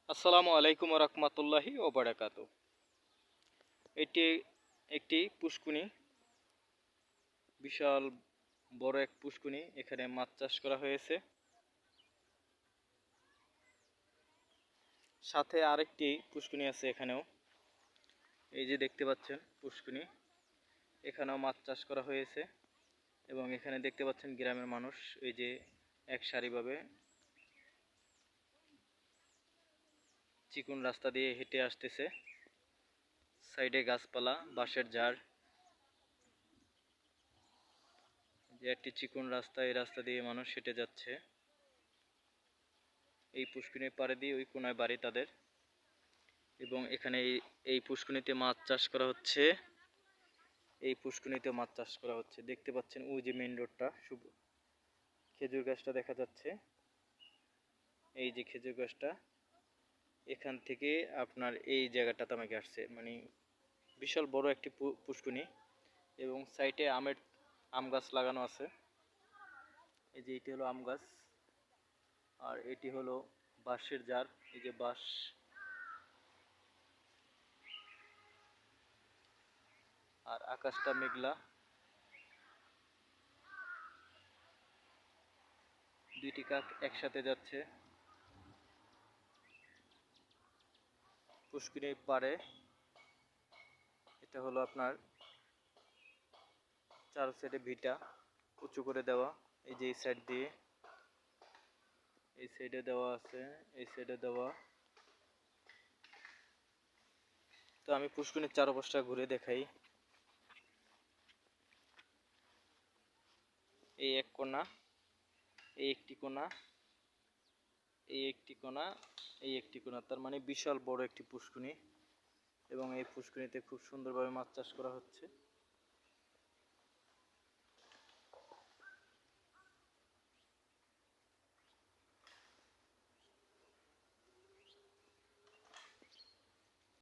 আসসালামু আলাইকুম রহমতুল্লাহি ও বারাকাতু। এটি একটি পুষ্কুনি, বিশাল বড় এক পুষ্কুনি। এখানে মাছ চাষ করা হয়েছে। সাথে আরেকটি পুষ্কুনি আছে এখানেও। এই যে দেখতে পাচ্ছেন পুষ্কুনি, এখানেও মাছ চাষ করা হয়েছে। এবং এখানে দেখতে পাচ্ছেন গ্রামের মানুষ এই যে এক সারিভাবে চিকন রাস্তা দিয়ে হেঁটে আসতেছে। সাইডে গাছপালা, বাঁশের ঝাড়, যে একটি চিকন রাস্তা, এই রাস্তা দিয়ে মানুষ হেঁটে যাচ্ছে। এই পুষ্কুনির পাড়ে দিয়ে ওই কোনায় বাড়ি তাদের। এবং এখানে এই পুষ্কুনিতে মাছ চাষ করা হচ্ছে। এই পুষ্কুনিতে মাছ চাষ করা হচ্ছে, দেখতে পাচ্ছেন ওই যে মেইন রোডটা, খেজুর গাছটা দেখা যাচ্ছে। এই যে খেজুর গাছটা, এখান থেকে আপনার এই জায়গাটাতে আমাকে আসছে, মানে বিশাল বড় একটি পুষ্কুনি। এবং সাইডে আম গাছ লাগানো আছে। এই যে এটি হলো আম গাছ, আর এটি হলো বাঁশের ঝাড়। এই যে বাঁশ, আর আকাশটা মেঘলা। দুইটি কাক একসাথে যাচ্ছে পুষ্কুনির পাড়ে। এটা হলো আপনার চার সাইডে ভিটা উঁচু করে দেওয়া। এই যে এই সাইড দিয়ে, এই সাইডে দেওয়া আছে, এই সাইডে দেওয়া। তো আমি পুষ্কুনির চারপাশটা ঘুরে দেখাই। এই এক কোণা, এই একটি কোণা, এই একটি কোণা, এই একটি কোণা, তার মানে বিশাল বড় একটি পুষ্কুনি। এবং এই পুষ্কুনিতে খুব সুন্দরভাবে মাছ চাষ করা হচ্ছে।